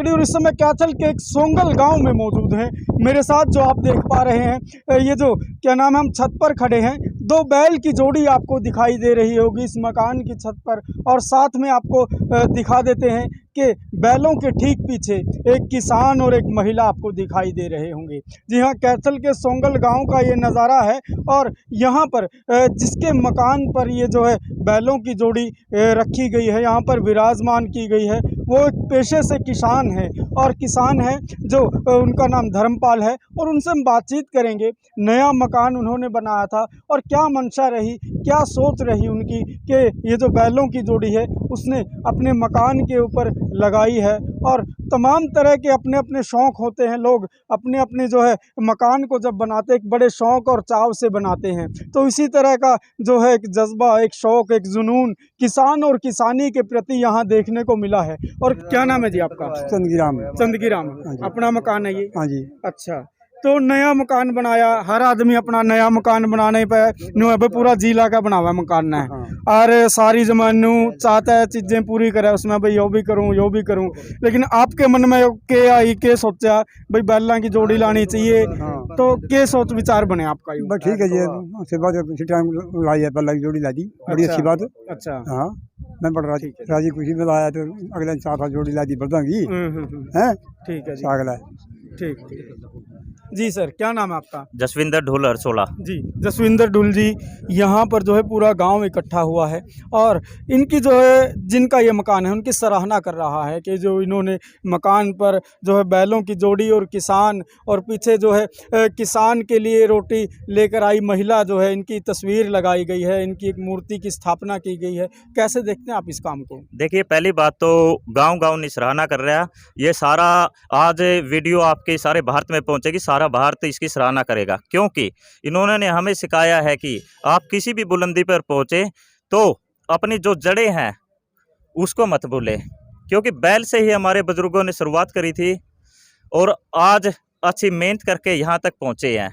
पगड़ी और इस समय कैथल के एक सोंगल गांव में मौजूद हैं। मेरे साथ जो आप देख पा रहे हैं, ये जो क्या नाम है, हम छत पर खड़े हैं। दो बैल की जोड़ी आपको दिखाई दे रही होगी इस मकान की छत पर, और साथ में आपको दिखा देते हैं कि बैलों के ठीक पीछे एक किसान और एक महिला आपको दिखाई दे रहे होंगे। जी हाँ, कैथल के सोंगल गांव का ये नज़ारा है। और यहाँ पर जिसके मकान पर ये जो है बैलों की जोड़ी रखी गई है, यहाँ पर विराजमान की गई है, वो एक पेशे से किसान है। और किसान है जो उनका नाम धर्मपाल है, और उनसे हम बातचीत करेंगे। नया मकान उन्होंने बनाया था और क्या मंशा रही, क्या सोच रही उनकी कि ये जो बैलों की जोड़ी है उसने अपने मकान के ऊपर लगाई है। और तमाम तरह के अपने अपने शौक़ होते हैं। लोग अपने अपने जो है मकान को जब बनाते एक बड़े शौक़ और चाव से बनाते हैं। तो इसी तरह का जो है एक जज्बा, एक शौक़, एक जुनून किसान और किसानी के प्रति यहाँ देखने को मिला है। और क्या नाम है जी आपका? चंदगीराम। चंदगीराम, अपना मकान है ये? हाँ जी। अच्छा, तो नया मकान बनाया, हर आदमी अपना नया मकान बनाने पे नु पूरा जिला का बना हुआ मकान है। और सारी जमानू चाहता है चीज़ें पूरी करे उसमें, भाई यो भी करूँ यो भी करूँ। लेकिन आपके मन में के आई के सोचा भाई बैलों की जोड़ी लानी चाहिए, तो के सोच विचार बने आपका? यूँ बस ठीक है जी, उसके बाद टाइम लाई है, बैलों की जोड़ी ला दी, बड़ी अच्छी बात। अच्छा, हाँ, मैं बड़ा राजी खुशी में लाया, तो अगले साथ जोड़ी ला दी बरदा की है। ठीक है जी, अगला ठीक जी। सर, क्या नाम है आपका? जसविंदर ढोल अरसोला जी। जसविंदर ढुल जी, यहाँ पर जो है पूरा गांव इकट्ठा हुआ है और इनकी जो है जिनका ये मकान है उनकी सराहना कर रहा है कि जो इन्होंने मकान पर जो है बैलों की जोड़ी और किसान, और पीछे जो है किसान के लिए रोटी लेकर आई महिला जो है, इनकी तस्वीर लगाई गई है, इनकी एक मूर्ति की स्थापना की गई है। कैसे देखते हैं आप इस काम को? देखिए, पहली बात तो गांव-गांव सराहना कर रहा है। ये सारा आज वीडियो आपके सारे भारत में पहुंचेगी, सारा भारत इसकी सराहना करेगा, क्योंकि इन्होंने हमें सिखाया है कि आप किसी भी बुलंदी पर पहुंचे तो अपनी जो जड़ें हैं उसको मत भूलें, क्योंकि बैल से ही हमारे बुजुर्गों ने शुरुआत करी थी और आज अच्छी मेहनत करके यहाँ तक पहुँचे हैं।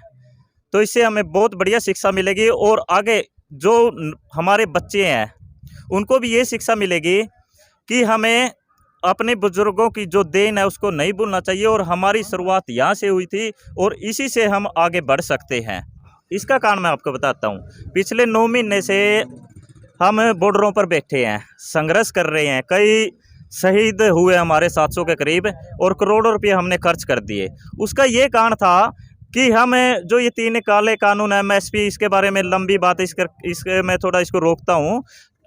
तो इससे हमें बहुत बढ़िया शिक्षा मिलेगी और आगे जो हमारे बच्चे हैं उनको भी ये शिक्षा मिलेगी कि हमें अपने बुजुर्गों की जो देन है उसको नहीं भूलना चाहिए, और हमारी शुरुआत यहाँ से हुई थी और इसी से हम आगे बढ़ सकते हैं। इसका कारण मैं आपको बताता हूँ। पिछले 9 महीने से हम बॉर्डरों पर बैठे हैं, संघर्ष कर रहे हैं। कई शहीद हुए हमारे 700 के करीब, और करोड़ों रुपये हमने खर्च कर दिए। उसका ये कारण था कि हम जो ये 3 काले कानून है, MSP, इसके बारे में लंबी बात, इसके मैं थोड़ा इसको रोकता हूँ,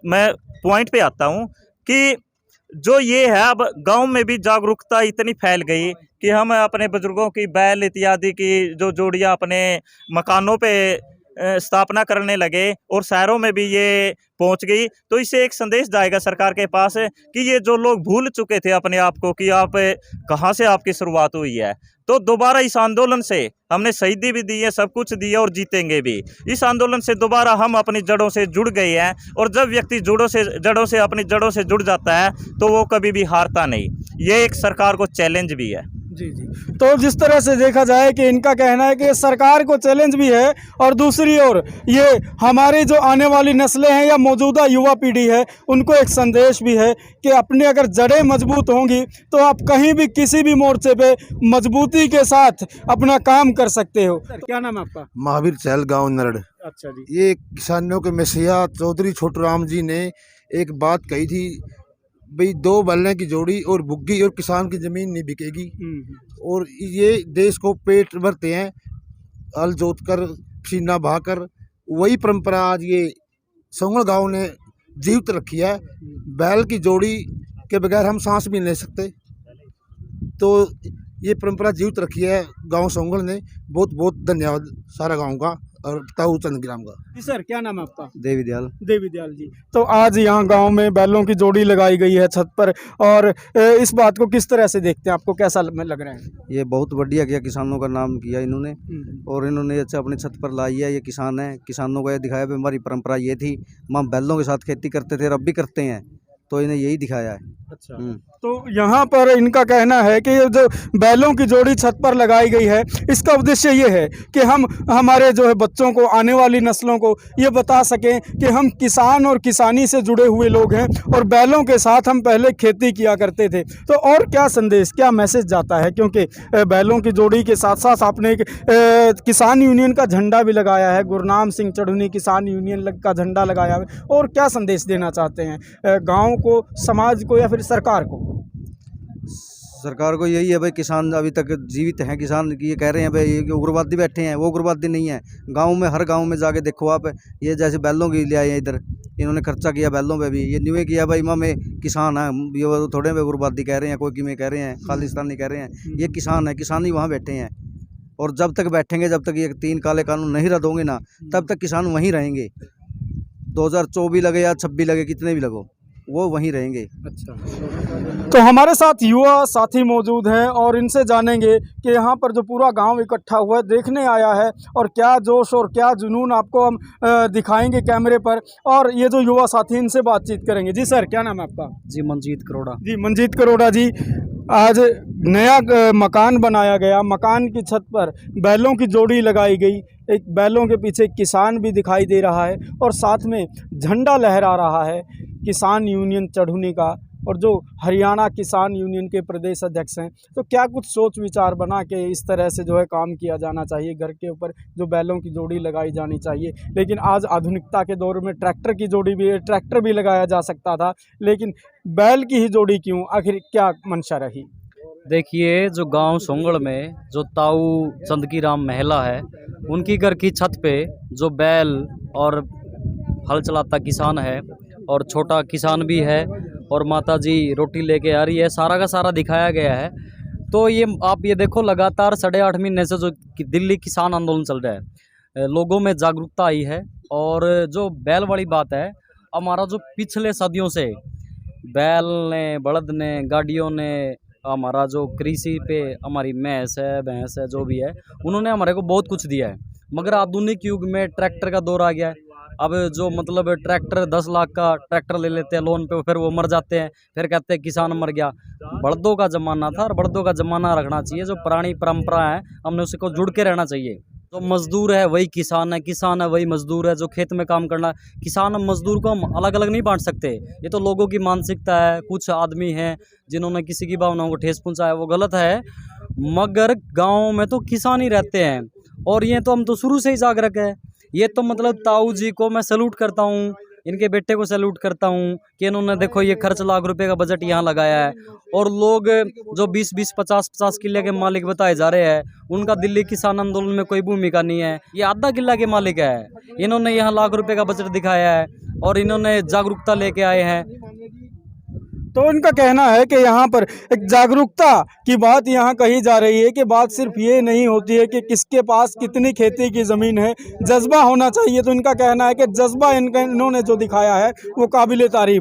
मैं पॉइंट पे आता हूँ कि जो ये है अब गांव में भी जागरूकता इतनी फैल गई कि हम अपने बुजुर्गों की बैल इत्यादि की जो जोड़ियां अपने मकानों पे स्थापना करने लगे और शहरों में भी ये पहुंच गई। तो इससे एक संदेश जाएगा सरकार के पास कि ये जो लोग भूल चुके थे अपने आप को कि आप कहां से आपकी शुरुआत हुई है, तो दोबारा इस आंदोलन से हमने शहीदी भी दी है, सब कुछ दिया और जीतेंगे भी। इस आंदोलन से दोबारा हम अपनी जड़ों से जुड़ गए हैं, और जब व्यक्ति जड़ों से अपनी जड़ों से जुड़ जाता है तो वो कभी भी हारता नहीं। ये एक सरकार को चैलेंज भी है। जी। तो जिस तरह से देखा जाए कि इनका कहना है कि सरकार को चैलेंज भी है, और दूसरी ओर ये हमारी जो आने वाली नस्लें हैं या मौजूदा युवा पीढ़ी है उनको एक संदेश भी है कि अपनी अगर जड़ें मजबूत होंगी तो आप कहीं भी किसी भी मोर्चे पे मजबूती के साथ अपना काम कर सकते हो। क्या नाम है आपका? महावीर चहल, गाँव नरड़। अच्छा जी। ये किसानों के मसीहा चौधरी छोटू राम जी ने एक बात कही थी, भाई 2 बैलों की जोड़ी और बुग्गी और किसान की ज़मीन नहीं बिकेगी। और ये देश को पेट भरते हैं हल जोत कर, पसीना बहाकर। वही परंपरा आज ये सोंगल गांव ने जीवित रखी है। बैल की जोड़ी के बगैर हम सांस भी नहीं ले सकते, तो ये परंपरा जीवित रखी है गांव सोंगल ने। बहुत बहुत धन्यवाद सारा गांव का और ताऊ चंदग्राम का। जी सर, क्या नाम है आपका? देवीदयाल। देवीदयाल जी। तो आज यहाँ गांव में बैलों की जोड़ी लगाई गई है छत पर, और इस बात को किस तरह से देखते हैं, आपको कैसा लग रहा है? ये बहुत बढ़िया किया, किसानों का नाम किया इन्होंने, और इन्होंने अच्छा अपने छत पर लाई है। ये किसान है, किसानों को ये दिखाया भी हमारी परंपरा ये थी, हम बैलों के साथ खेती करते थे और अब भी करते हैं। तो इन्हें यही दिखाया है। अच्छा, तो यहाँ पर इनका कहना है कि ये जो बैलों की जोड़ी छत पर लगाई गई है, इसका उद्देश्य ये है कि हम हमारे जो है बच्चों को, आने वाली नस्लों को ये बता सकें कि हम किसान और किसानी से जुड़े हुए लोग हैं और बैलों के साथ हम पहले खेती किया करते थे। तो और क्या संदेश, क्या मैसेज जाता है, क्योंकि बैलों की जोड़ी के साथ साथ आपने एक किसान यूनियन का झंडा भी लगाया है, गुरनाम सिंह चढ़ूनी किसान यूनियन का झंडा लगाया है, और क्या संदेश देना चाहते हैं गाँव को, समाज को, या फिर सरकार को? सरकार को यही है भाई, किसान अभी तक जीवित हैं, किसान की ये कह रहे हैं भाई ये उग्रवादी बैठे हैं, वो उग्रवादी नहीं है। गांव में, हर गांव में जाके देखो आप, ये जैसे बैलों की ले आए हैं इधर, इन्होंने खर्चा किया बैलों पे भी, ये न्यूए किया भाई माँ में किसान है, ये वो थोड़े में उग्रवादी कह रहे हैं, कोई किमें कह रहे हैं, खालिस्तानी कह रहे हैं, ये किसान है, किसान ही वहाँ बैठे हैं। और जब तक बैठेंगे, जब तक ये 3 काले कानून नहीं रद्द होंगे ना, तब तक किसान वहीं रहेंगे। 2024 लगे या 26 लगे, कितने भी लगो, वो वहीं रहेंगे। अच्छा, तो हमारे साथ युवा साथी मौजूद हैं और इनसे जानेंगे कि यहाँ पर जो पूरा गांव इकट्ठा हुआ है, देखने आया है, और क्या जोश और क्या जुनून आपको हम दिखाएंगे कैमरे पर, और ये जो युवा साथी, इनसे बातचीत करेंगे। जी सर, क्या नाम है आपका? जी मनजीत करोड़ा। जी मनजीत करोड़ा जी, आज नया मकान बनाया गया, मकान की छत पर बैलों की जोड़ी लगाई गई, एक बैलों के पीछे किसान भी दिखाई दे रहा है और साथ में झंडा लहरा रहा है किसान यूनियन चढ़ूनी का, और जो हरियाणा किसान यूनियन के प्रदेश अध्यक्ष हैं। तो क्या कुछ सोच विचार बना के इस तरह से जो है काम किया जाना चाहिए, घर के ऊपर जो बैलों की जोड़ी लगाई जानी चाहिए। लेकिन आज आधुनिकता के दौर में ट्रैक्टर की जोड़ी भी, ट्रैक्टर भी लगाया जा सकता था, लेकिन बैल की ही जोड़ी क्यों, आखिर क्या मंशा रही? देखिए, जो गांव सोंगड़ में जो ताऊ चंदकी राम महिला है, उनकी घर की छत पे जो बैल और हल चलाता किसान है और छोटा किसान भी है, और माता जी रोटी लेके आ रही है, सारा का सारा दिखाया गया है। तो ये आप ये देखो, लगातार 8.5 महीने से जो दिल्ली किसान आंदोलन चल रहा है, लोगों में जागरूकता आई है। और जो बैल वाली बात है, हमारा जो पिछले सदियों से बैल ने, बलद ने, गाड़ियों ने, हमारा जो कृषि पे हमारी भैंस है, जो भी है, उन्होंने हमारे को बहुत कुछ दिया है। मगर आधुनिक युग में ट्रैक्टर का दौर आ गया है। अब जो मतलब ट्रैक्टर 10 लाख का ट्रैक्टर ले लेते हैं लोन पे, फिर वो मर जाते हैं, फिर कहते हैं किसान मर गया। बड़दों का ज़माना था और बड़दों का ज़माना रखना चाहिए। जो पुरानी परंपरा है, हमने उसी को जुड़ के रहना चाहिए। जो मजदूर है वही किसान है, किसान है वही मजदूर है। जो खेत में काम करना, किसान और मजदूर को हम अलग अलग नहीं बांट सकते। ये तो लोगों की मानसिकता है। कुछ आदमी हैं जिन्होंने किसी की भावनाओं को ठेस पहुँचाया, वो गलत है। मगर गाँव में तो किसान ही रहते हैं, और ये तो हम तो शुरू से ही जागरूक है। ये तो मतलब ताऊ जी को मैं सैल्यूट करता हूँ, इनके बेटे को सैल्यूट करता हूँ कि इन्होंने देखो ये खर्च लाख रुपए का बजट यहाँ लगाया है। और लोग जो 20-20, 50-50 किले के मालिक बताए जा रहे हैं, उनका दिल्ली किसान आंदोलन में कोई भूमिका नहीं है। ये आधा किला के मालिक है। इन्होंने यहाँ लाख रुपए का बजट दिखाया है और इन्होंने जागरूकता लेके आए हैं। तो इनका कहना है कि यहाँ पर एक जागरूकता की बात यहाँ कही जा रही है कि बात सिर्फ ये नहीं होती है कि किसके पास कितनी खेती की ज़मीन है, जज्बा होना चाहिए। तो इनका कहना है कि जज्बा इन्होंने जो दिखाया है वो काबिले तारीफ़